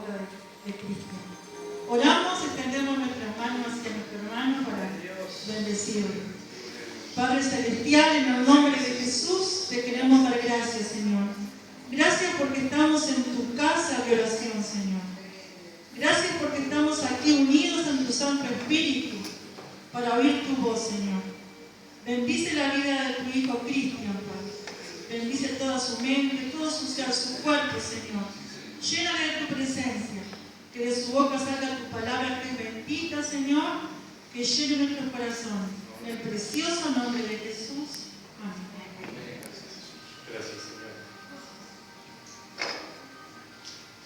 boca de Cristo. Oramos, extendemos nuestras manos hacia nuestro hermano para bendecirlo. Padre Celestial, en el nombre de Jesús, te queremos dar gracias, Señor. Gracias porque estamos en tu casa de oración, Señor. Gracias porque estamos aquí unidos en tu Santo Espíritu para oír tu voz, Señor. Bendice la vida de tu Hijo Cristian, Padre. Bendice toda su mente, todo su ser, su cuerpo, Señor. Llénale de tu presencia. Que de su boca salga tu palabra que es bendita, Señor. Que llene nuestros corazones. En el precioso nombre de Jesús. Amén. Gracias, Señor.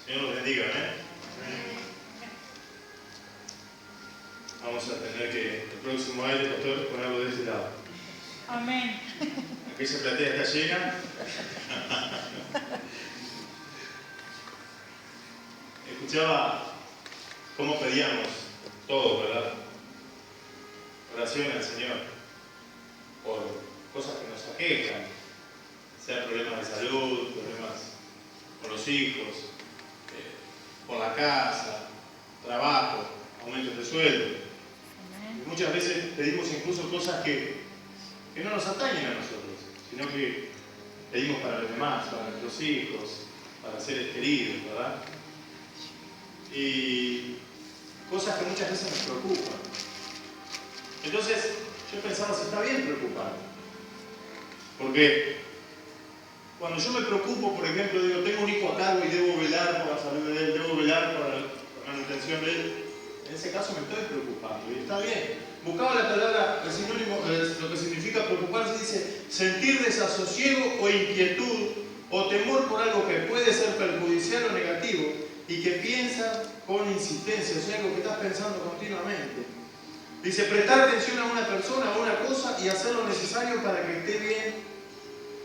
Señor los bendiga, ¿eh? Vamos a tener que el próximo aire, pastor, ponerlo de ese lado. Amén. Aquella platea está llena. Escuchaba cómo pedíamos todos, ¿verdad? Oración al Señor por cosas que nos aquejan, sean problemas de salud, problemas con los hijos, por la casa, trabajo, aumentos de sueldo. Y muchas veces pedimos incluso cosas que no nos atañen a nosotros, sino que pedimos para los demás, para nuestros hijos, para seres queridos, ¿verdad? Y cosas que muchas veces nos preocupan. Entonces, yo pensaba si está bien preocupar. Porque cuando yo me preocupo, por ejemplo, digo, tengo un hijo a cargo y debo velar por la salud de él, debo velar por la manutención de él, en ese caso me estoy preocupando. Y está bien. Buscaba la palabra, el sinónimo, lo que significa preocuparse, dice sentir desasosiego o inquietud o temor por algo que puede ser perjudicial o negativo y que piensa con insistencia, o sea, algo que estás pensando continuamente. Dice, prestar atención a una persona o a una cosa y hacer lo necesario para que esté bien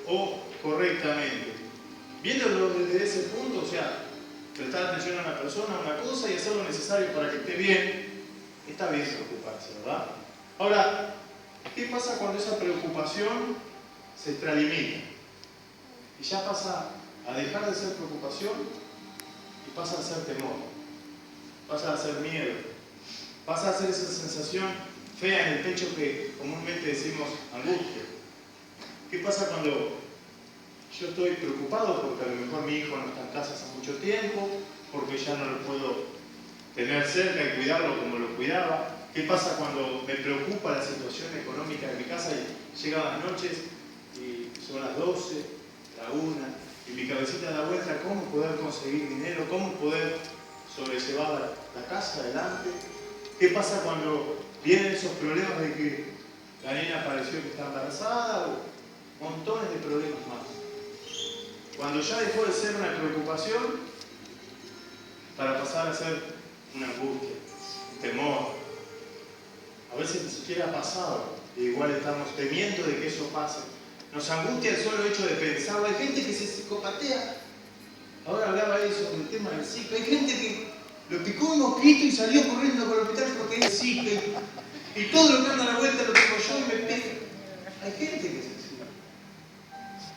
o correctamente. Viéndolo desde ese punto, o sea, prestar atención a una persona, a una cosa y hacer lo necesario para que esté bien, está bien preocuparse, ¿verdad? Ahora, ¿qué pasa cuando esa preocupación se extralimita? Y ya pasa a dejar de ser preocupación y pasa a ser temor, pasa a ser miedo. Pasa a ser esa sensación fea en el pecho que comúnmente decimos angustia. ¿Qué pasa cuando yo estoy preocupado porque a lo mejor mi hijo no está en casa hace mucho tiempo, porque ya no lo puedo tener cerca y cuidarlo como lo cuidaba? ¿Qué pasa cuando me preocupa la situación económica de mi casa y llegan las noches y son las 12, la 1 y mi cabecita da vuelta cómo poder conseguir dinero, cómo poder sobrellevar la casa adelante? ¿Qué pasa cuando vienen esos problemas de que la nena pareció que está embarazada o montones de problemas más? Cuando ya dejó de ser una preocupación para pasar a ser una angustia, un temor. A veces ni siquiera ha pasado, e igual estamos temiendo de que eso pase. Nos angustia el solo hecho de pensarlo. Hay gente que se psicopatea. Ahora hablaba ahí sobre el tema del psico. Hay gente que lo picó un mosquito y salió corriendo por el hospital porque es psico. Y todo lo que anda a la vuelta lo tengo yo y me pega. Hay gente que es así.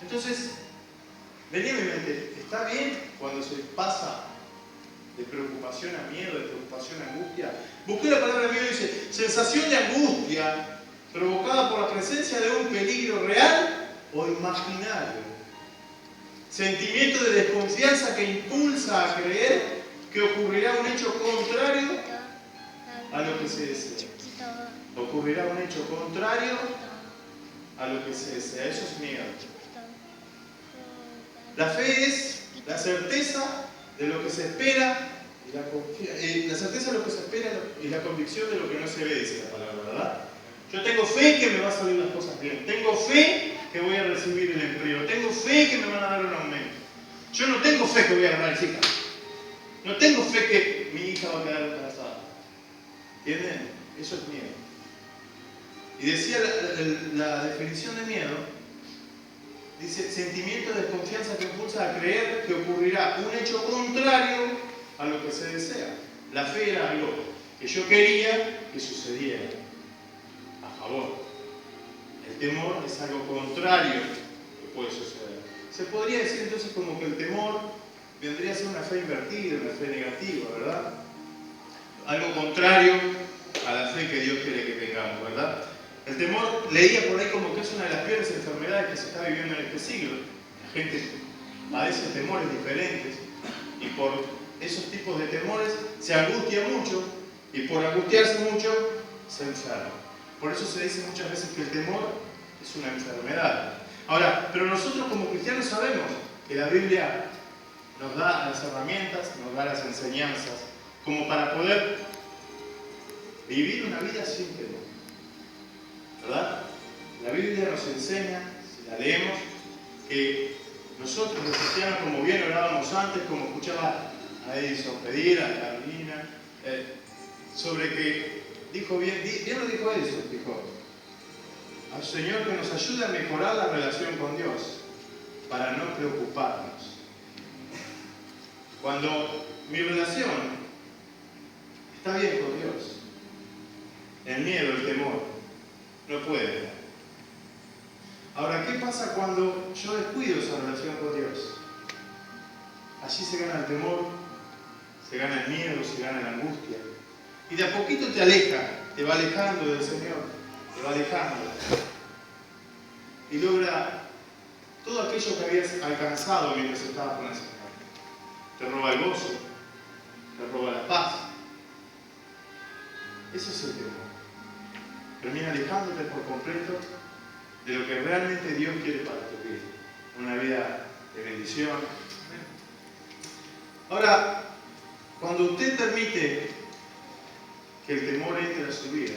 Entonces, venía a mi mente, ¿está bien cuando se pasa de preocupación a miedo, de preocupación a angustia? Busqué la palabra miedo y dice, sensación de angustia provocada por la presencia de un peligro real o imaginario. Sentimiento de desconfianza que impulsa a creer que ocurrirá un hecho contrario a lo que se desea. Ocurrirá un hecho contrario a lo que se desea. Eso es miedo. La fe es la certeza de lo que se espera y la certeza de lo que se espera y la convicción de lo que no se ve, dice la palabra, ¿verdad? Yo tengo fe que me va a salir las cosas bien. Tengo fe que voy a recibir el empleo. Tengo fe que me van a dar un aumento. Yo no tengo fe que voy a ganar hija. No tengo fe que mi hija va a quedar embarazada. ¿Entienden? Eso es miedo. Y decía la definición de miedo, dice, sentimiento de desconfianza que impulsa a creer que ocurrirá un hecho contrario a lo que se desea. La fe era algo que yo quería que sucediera. A favor. El temor es algo contrario que puede suceder. Se podría decir entonces como que el temor vendría a ser una fe invertida, una fe negativa, ¿verdad? Algo contrario a la fe que Dios quiere que tengamos, ¿verdad? El temor, leía por ahí como que es una de las peores enfermedades que se está viviendo en este siglo. La gente padece temores diferentes y por esos tipos de temores se angustia mucho y por angustiarse mucho se enferma. Por eso se dice muchas veces que el temor es una enfermedad. Ahora, pero nosotros como cristianos sabemos que la Biblia nos da las herramientas, nos da las enseñanzas como para poder vivir una vida sin temor, ¿verdad? La Biblia nos enseña, si la leemos, que nosotros los cristianos, como bien orábamos antes, como escuchaba a Edison pedir, a Carolina, sobre que dijo bien lo dijo eso, dijo al Señor que nos ayude a mejorar la relación con Dios para no preocuparnos. Cuando mi relación está bien con Dios, el miedo, el temor, no puede estar. Ahora, ¿qué pasa cuando yo descuido esa relación con Dios? Allí se gana el temor, se gana el miedo, se gana la angustia. Y de a poquito te aleja, te va alejando del Señor, te va alejando. Y logra todo aquello que habías alcanzado mientras estabas con el Señor. Te roba el gozo, te roba la paz. Ese es el temor. Termina alejándote por completo de lo que realmente Dios quiere para tu vida. Una vida de bendición. Ahora, cuando usted permite que el temor entre a su vida,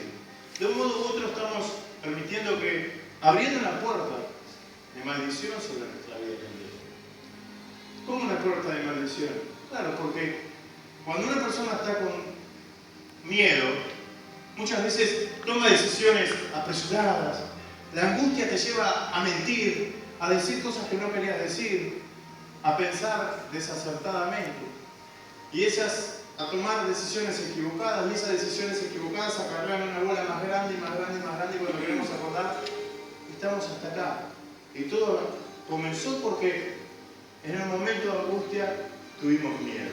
de un modo u otro estamos permitiendo que, abriendo una puerta de maldición sobre nuestra vida también. ¿Cómo una puerta de maldición? Claro, porque cuando una persona está con miedo, muchas veces toma decisiones apresuradas. La angustia te lleva a mentir, a decir cosas que no querías decir, a pensar desacertadamente. Y a tomar decisiones equivocadas, y esas decisiones equivocadas acarrean una bola más grande y más grande y más grande, y cuando queremos acordar, estamos hasta acá. Y todo comenzó porque en un momento de angustia tuvimos miedo.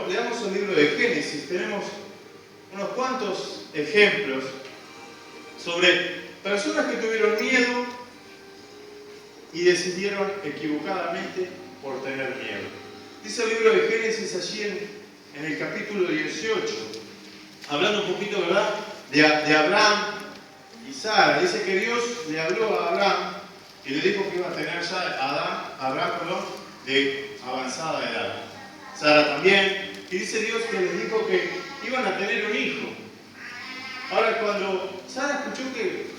Leamos el libro de Génesis, tenemos unos cuantos ejemplos sobre personas que tuvieron miedo y decidieron equivocadamente por tener miedo. Dice el libro de Génesis allí en el capítulo 18, hablando un poquito, ¿verdad?, de Abraham y Sara. Dice que Dios le habló a Abraham y le dijo que iba a tener ya Abraham, de avanzada edad. Sara también. Y dice Dios que les dijo que iban a tener un hijo. Ahora, cuando Sara escuchó que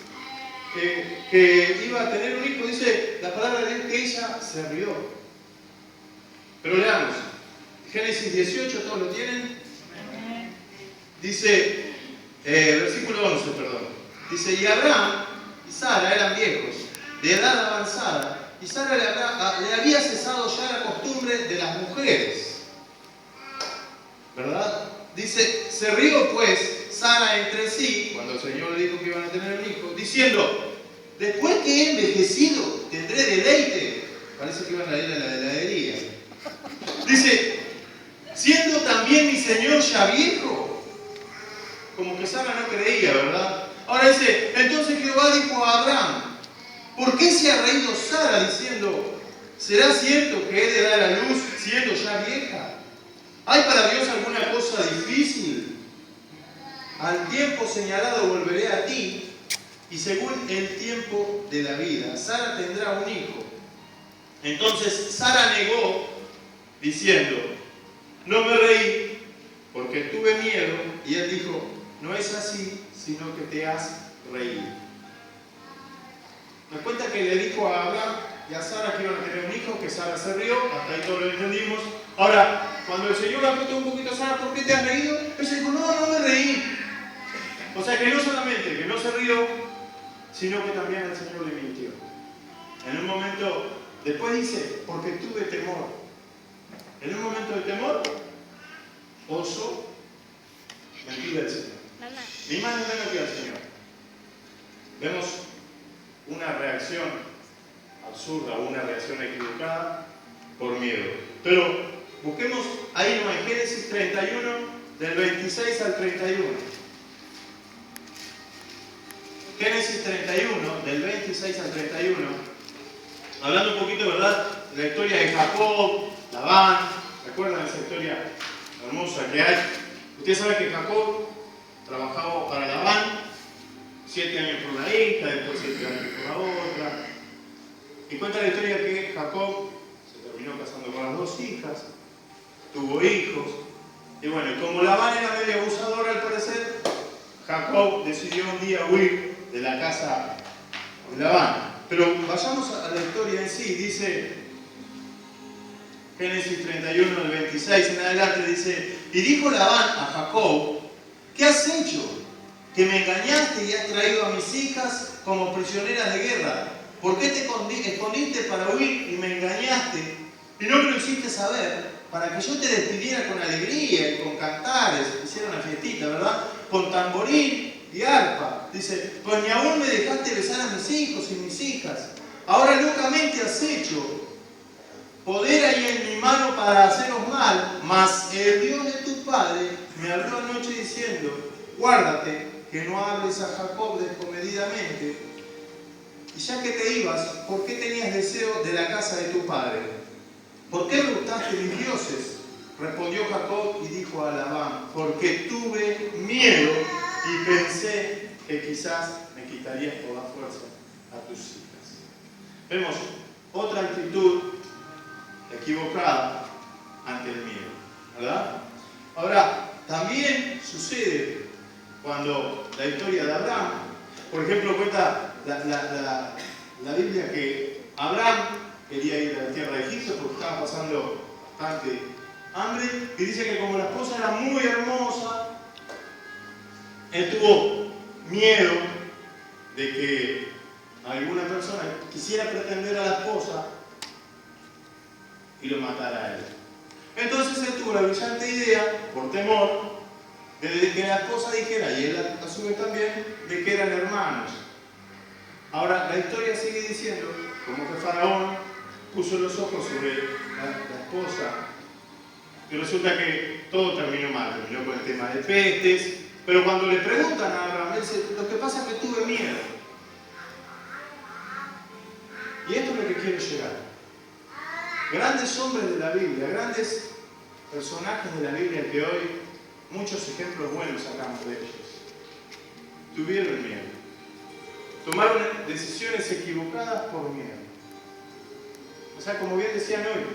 iba a tener un hijo, dice la palabra de Dios que ella se rió. Pero leamos, Génesis 18, ¿todos lo tienen? Dice, versículo 11, perdón. Dice, y Abraham y Sara eran viejos, de edad avanzada, y Sara le había cesado ya la costumbre de las mujeres. ¿Verdad? Dice, se rió pues Sara entre sí, cuando el Señor le dijo que iban a tener un hijo, diciendo, después que he envejecido, tendré deleite. Parece que iban a ir a la heladería. Dice, siendo también mi Señor ya viejo. Como que Sara no creía, ¿verdad? Ahora dice, entonces Jehová dijo a Abraham, ¿por qué se ha reído Sara diciendo, ¿será cierto que he de dar a luz siendo ya vieja? ¿Hay para Dios alguna cosa difícil? Al tiempo señalado volveré a ti, y según el tiempo de la vida, Sara tendrá un hijo. Entonces Sara negó, diciendo, no me reí, porque tuve miedo, y él dijo, no es así, sino que te has reído. Me cuenta que le dijo a Abraham y a Sara que iban a tener un hijo, que Sara se rió, hasta ahí todo lo entendimos. Ahora, cuando el Señor le apretó un poquito a Sara, ¿por qué te has reído? Ella dijo, no me reí. O sea que no solamente que no se rió, sino que también el Señor le mintió. En un momento, después dice, porque tuve temor. En un momento de temor, osó mentir al Señor. Ni más ni menos que al Señor. Vemos una reacción absurda, una reacción equivocada por miedo. Pero busquemos ahí no en Génesis 31, del 26 al 31. Génesis 31, del 26 al 31. Hablando un poquito, ¿verdad?, de la historia de Jacob, Labán. ¿Recuerdan esa historia hermosa que hay? Ustedes saben que Jacob trabajaba para Labán, 7 años por una hija, después 7 años por la otra. Y cuenta la historia que Jacob se terminó casando con las 2 hijas, tuvo hijos. Y bueno, como Labán era medio abusador al parecer, Jacob decidió un día huir de la casa de Labán. Pero vayamos a la historia en sí. Dice Génesis 31, del 26 en adelante, dice: y dijo Labán a Jacob: ¿qué has hecho? Que me engañaste y has traído a mis hijas como prisioneras de guerra. ¿Por qué te escondiste para huir y me engañaste? Y no me lo hiciste saber, para que yo te despidiera con alegría y con cantares. Hicieron una fiestita, ¿verdad? Con tamborín y arpa. Dice: pues ni aún me dejaste besar a mis hijos y mis hijas. Ahora locamente has hecho poder ahí en mi mano para haceros mal, mas el Dios de tu padre me habló anoche diciendo: guárdate que no hables a Jacob descomedidamente. Y ya que te ibas, ¿por qué tenías deseo de la casa de tu padre? ¿Por qué me gustaste mis dioses? Respondió Jacob y dijo a Labán: porque tuve miedo y pensé que quizás me quitarías por la fuerza a tus hijas. Vemos otra actitud equivocada ante el miedo, ¿verdad? Ahora, también sucede cuando la historia de Abraham, por ejemplo, cuenta la Biblia que Abraham quería ir a la tierra de Egipto porque estaba pasando bastante hambre, y dice que como la esposa era muy hermosa, él tuvo miedo de que alguna persona quisiera pretender a la esposa y lo matara a él. Entonces él tuvo la brillante idea, por temor, de que la esposa dijera, y él a su vez también, de que eran hermanos. Ahora, la historia sigue diciendo, como que Faraón puso los ojos sobre la esposa, y resulta que todo terminó mal, terminó con el tema de pestes, pero cuando le preguntan a Abraham, él dice: lo que pasa es que tuve miedo. Y esto es lo que quiero llegar. Grandes hombres de la Biblia, grandes personajes de la Biblia que hoy muchos ejemplos buenos sacamos de ellos, tuvieron miedo. Tomaron decisiones equivocadas por miedo. O sea, como bien decían hoy,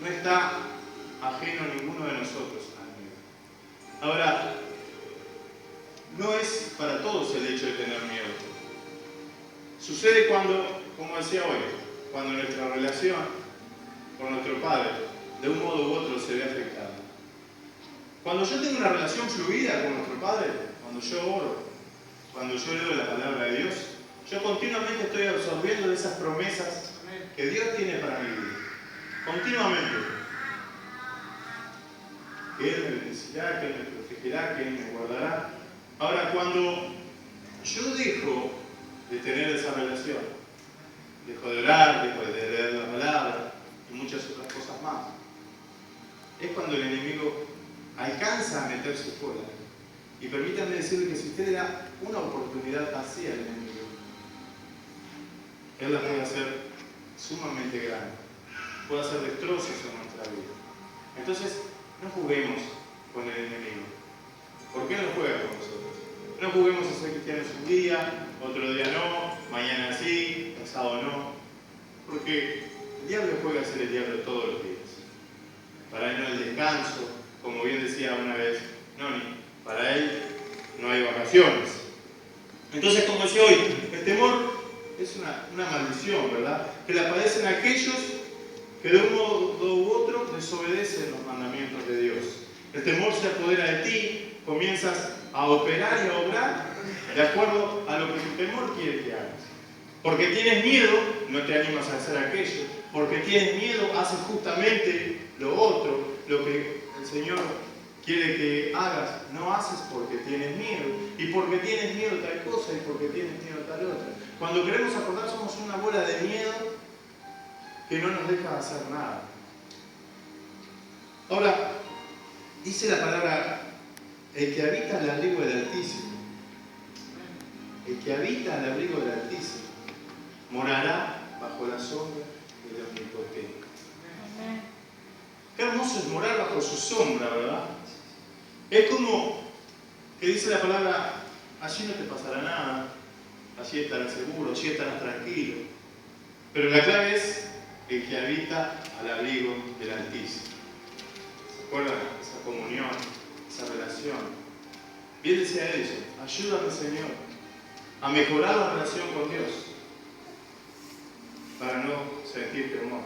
no está ajeno ninguno de nosotros al miedo. Ahora, no es para todos el hecho de tener miedo. Sucede cuando, como decía hoy, cuando nuestra relación con nuestro Padre de un modo u otro se ve afectada. Cuando yo tengo una relación fluida con nuestro Padre, cuando yo oro, cuando yo leo la palabra de Dios, yo continuamente estoy absorbiendo de esas promesas que Dios tiene para mi vida. Continuamente. Que Él me bendecirá, que Él me protegerá, que Él me guardará. Ahora, cuando yo dejo de tener esa relación, dejo de orar, dejo de leer la palabra y muchas otras cosas más, es cuando el enemigo alcanza a meter su cola. Y permítanme decirle que si usted le da una oportunidad así al enemigo, él la puede hacer sumamente grande, puede hacer destrozos en nuestra vida. Entonces, no juguemos con el enemigo. ¿Por qué no juega con nosotros? No juguemos a ser cristianos un día, otro día no, mañana sí, pasado no. Porque el diablo juega a ser el diablo todos los días. Para él no hay descanso, como bien decía una vez Noni, para él no hay vacaciones. Entonces, como decía hoy, el temor es una maldición, ¿verdad? Que la padecen aquellos que de un modo u otro desobedecen los mandamientos de Dios. El temor se apodera de ti, comienzas a operar y a obrar de acuerdo a lo que tu temor quiere que hagas. Porque tienes miedo, no te animas a hacer aquello. Porque tienes miedo, haces justamente lo otro, lo que el Señor quiere que hagas, no haces porque tienes miedo. Y porque tienes miedo tal cosa y porque tienes miedo tal otra. Cuando queremos acordar somos una bola de miedo que no nos deja hacer nada. Ahora, dice la palabra, el que habita al abrigo del Altísimo, el que habita al abrigo del Altísimo, morará bajo la sombra del Omnipotente. Qué hermoso es morar bajo su sombra, ¿verdad? Es como que dice la palabra, allí no te pasará nada, allí estarás seguro, allí estarás tranquilo. Pero la clave es el que habita al abrigo del Altísimo. ¿Se acuerdan? Esa comunión, esa relación. Bien decía ellos, ayúdame Señor a mejorar la relación con Dios para no sentir temor.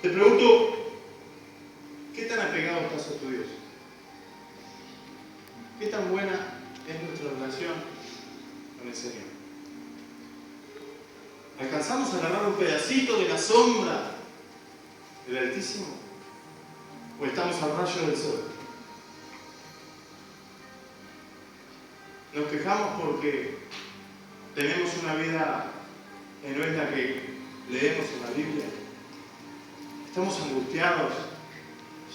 Te pregunto, ¿qué tan apegado estás a tu Dios? ¿Qué tan buena es nuestra relación con el Señor? ¿Alcanzamos a agarrar un pedacito de la sombra del Altísimo? ¿O estamos al rayo del sol? Nos quejamos porque tenemos una vida que no es la que leemos en la Biblia. Estamos angustiados.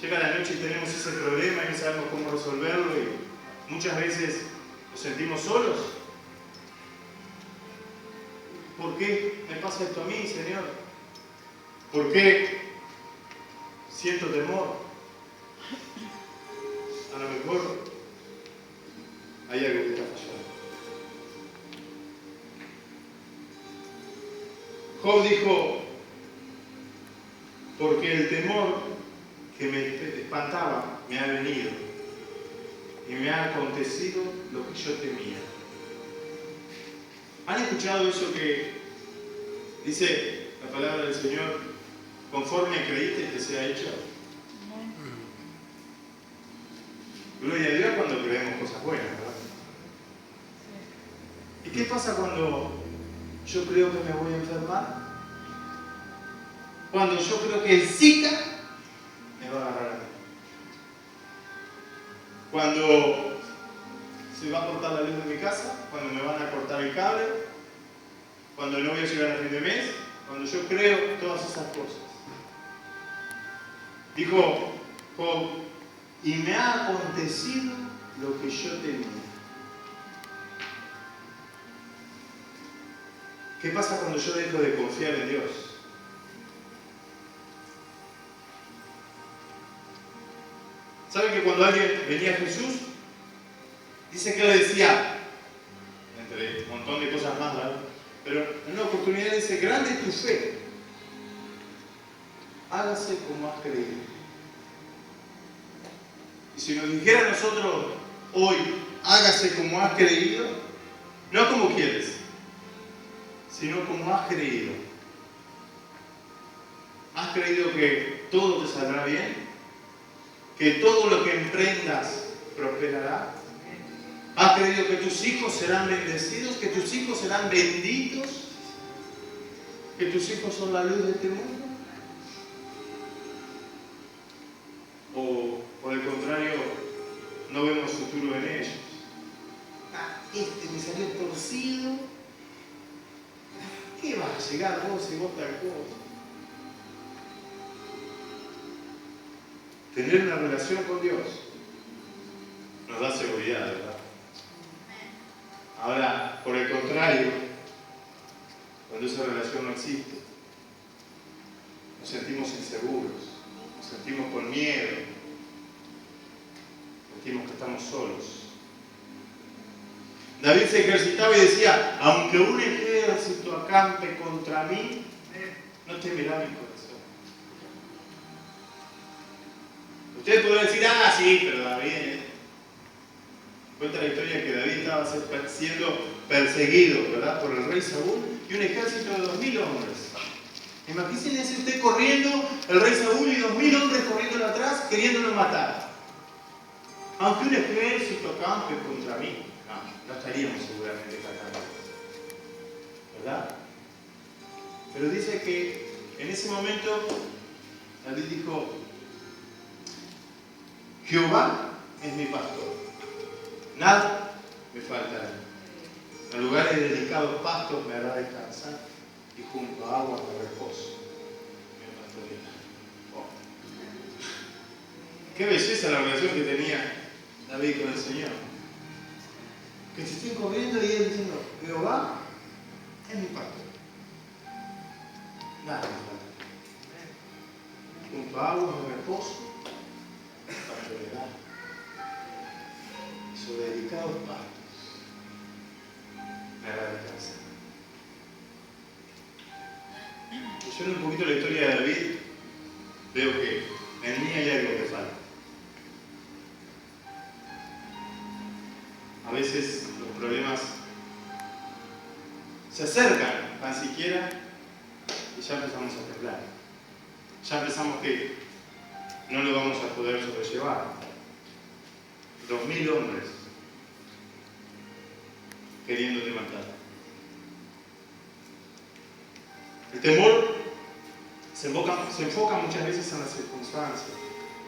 Llega la noche y tenemos ese problema y no sabemos cómo resolverlo y muchas veces nos sentimos solos. ¿Por qué me pasa esto a mí, Señor? ¿Por qué siento temor? A lo mejor hay algo que está fallando. Job dijo, porque el temor que me espantaba me ha venido y me ha acontecido lo que yo temía. ¿Han escuchado eso que dice la palabra del Señor? Conforme creíste que se ha hecho. Gloria a Dios cuando creemos cosas buenas, ¿verdad? ¿Y qué pasa cuando yo creo que me voy a enfermar? Cuando yo creo que el Zika me va a agarrar a mí. Cuando se va a cortar la luz de mi casa, cuando me van a cortar el cable, cuando no voy a llegar a fin de mes, cuando yo creo todas esas cosas. Dijo Job, y me ha acontecido lo que yo temía. ¿Qué pasa cuando yo dejo de confiar en Dios? ¿Saben que cuando alguien venía a Jesús, dice que le decía, entre un montón de cosas más, ¿verdad? Pero en una oportunidad dice, grande es tu fe, hágase como has creído. Y si nos dijera a nosotros hoy, hágase como has creído, no como quieres, sino como has creído. ¿Has creído que todo te saldrá bien? ¿Que todo lo que emprendas prosperará? ¿Has creído que tus hijos serán bendecidos? ¿Que tus hijos serán benditos? ¿Que tus hijos son la luz de este mundo? ¿O por el contrario, no vemos futuro en ellos? Este me salió torcido. ¿Qué vas a llegar vos y vos tal cosa? Tener una relación con Dios nos da seguridad, ¿verdad? Ahora, por el contrario, cuando esa relación no existe, nos sentimos inseguros, nos sentimos con miedo, sentimos que estamos solos. David se ejercitaba y decía, aunque un ejército acampe contra mí, no temerá mi corazón. Ustedes podrán decir, sí, pero David, cuenta la historia que David estaba siendo perseguido, ¿verdad?, por el rey Saúl y un ejército de 2000 hombres. Imagínense usted corriendo, el rey Saúl y 2000 hombres corriendo atrás, queriéndolo matar. Aunque un ejército acampe contra mí, no estaríamos seguramente cantando, ¿verdad? Pero dice que en ese momento David dijo, Jehová es mi pastor, nada me faltará. En lugares de delicados pastos me hará descansar, y junto a aguas de reposo. Oh. Qué belleza la relación que tenía David con el Señor. Que se estén corriendo y él diciendo, Jehová es mi pastor. Nada me falta. Junto a aguas de reposo, sobre delicados pastos, me hará descansar. Leyendo un poquito la historia de David, veo que en mí hay algo que falta. A veces los problemas se acercan tan siquiera y ya empezamos a temblar. Ya pensamos que no lo vamos a poder sobrellevar. 2000 hombres queriéndote matar. El temor se enfoca muchas veces en las circunstancias.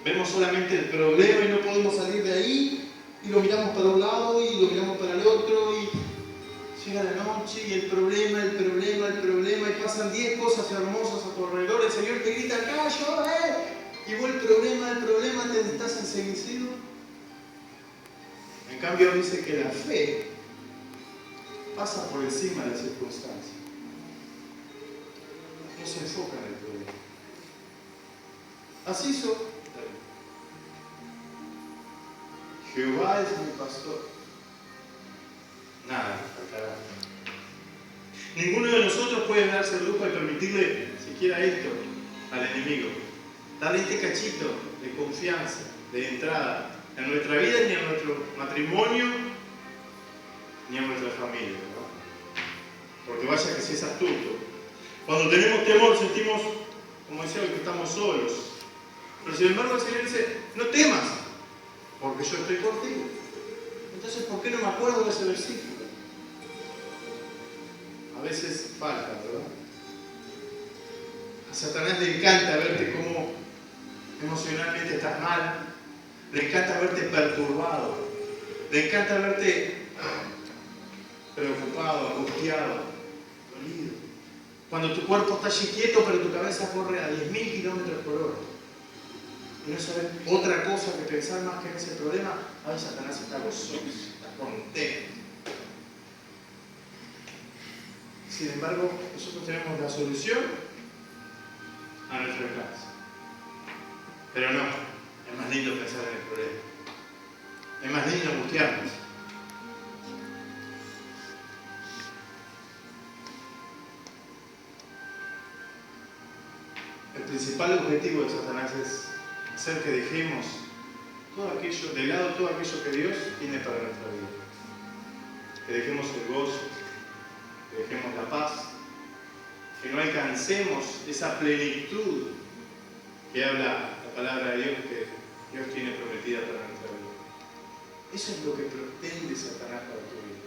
Vemos solamente el problema y no podemos salir de ahí, y lo miramos para un lado y lo miramos para el otro, y llega la noche y el problema, y pasan 10 cosas hermosas a tu alrededor. El Señor te grita, callo, y vos el problema, te estás enceguecido. En cambio dice que la fe pasa por encima de las circunstancias. No se enfoca en el problema. Así hizo David. Jehová es mi pastor. Nada me faltará. Ninguno de nosotros puede darse el lujo de permitirle siquiera esto al enemigo. Darle este cachito de confianza, de entrada en nuestra vida, ni en nuestro matrimonio, ni en nuestra familia, ¿no? Porque vaya que si es astuto. Cuando tenemos temor sentimos, como decía, que estamos solos. Pero sin embargo el Señor dice, no temas, porque yo estoy contigo. Entonces, ¿por qué no me acuerdo de ese versículo? A veces falta, ¿verdad? A Satanás le encanta verte como emocionalmente estás mal. Le encanta verte perturbado. Le encanta verte preocupado, angustiado, dolido. Cuando tu cuerpo está allí quieto, pero tu cabeza corre a 10.000 kilómetros por hora. Y no sabes otra cosa que pensar más que en ese problema. Ay, Satanás está gozoso, está contento. Sin embargo, nosotros tenemos la solución a nuestro alcance. Pero no, es más lindo pensar en el problema. Es más lindo angustiarnos. El principal objetivo de Satanás es hacer que dejemos todo aquello, de lado todo aquello que Dios tiene para nuestra vida. Que dejemos el gozo, que dejemos la paz, que no alcancemos esa plenitud que habla la palabra de Dios, que Dios tiene prometida para nuestra vida. Eso es lo que pretende Satanás para tu vida.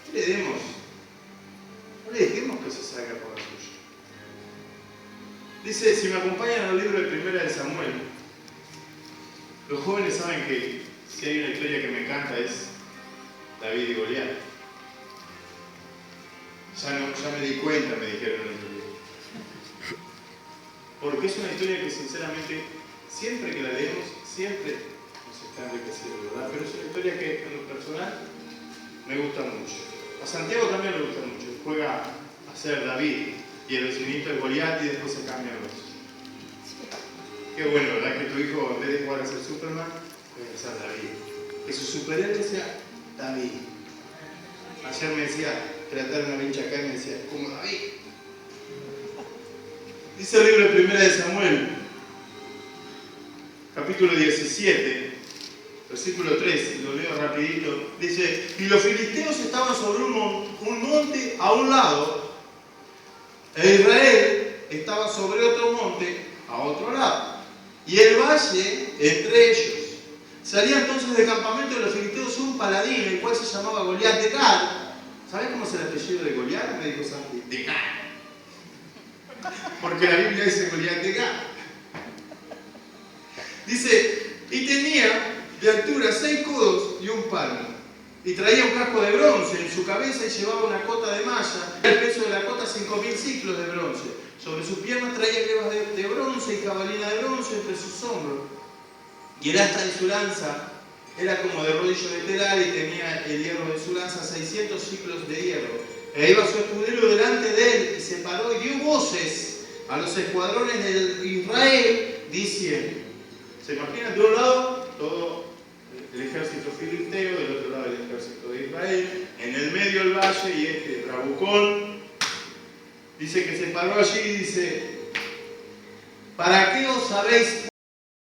No le demos, no le dejemos que se salga por la suya. Dice, si me acompañan al libro de 1 de Samuel, los jóvenes saben que si hay una historia que me encanta es David y Goliat. Ya me di cuenta, me dijeron en el libro. Porque es una historia que sinceramente, siempre que la leemos, siempre nos está enriqueciendo, ¿verdad? Pero es una historia que en lo personal me gusta mucho. A Santiago también le gusta mucho. Juega a ser David y el vecinito es Goliat y después se cambian los. Qué bueno, ¿verdad? Que tu hijo, en vez de jugar a ser Superman, juegue a ser David. Que su superhéroe sea David. Ayer me decía, trataron a Vincha acá y me decía, como David. Dice el libro de 1 de Samuel, capítulo 17, versículo 3, lo leo rapidito. Dice, y los filisteos estaban sobre un monte a un lado, e Israel estaba sobre otro monte a otro lado, y el valle entre ellos. Salía entonces del campamento de los filisteos un paladín, el cual se llamaba Goliat de Gat. ¿Sabés cómo es el apellido de Goliat? Me dijo Santi, de Gat. Porque la Biblia dice Goliat de Gat. Dice, y tenía de altura 6 codos y un palmo. y traía un casco de bronce en su cabeza y llevaba una cota de malla. El peso de la cota 5.000 ciclos de bronce. Sobre sus piernas traía levas de bronce y jabalina de bronce entre sus hombros. Y el asta de su lanza era como de rodillo de telar y tenía el hierro de su lanza 600 ciclos de hierro. E iba su escudero delante de él y se paró y dio voces a los escuadrones de Israel diciendo, ¿se imaginan? De un lado todo el ejército filisteo, del otro lado el ejército de Israel, en el medio el valle y este bravucón. Dice que se paró allí y dice, ¿para qué os habéis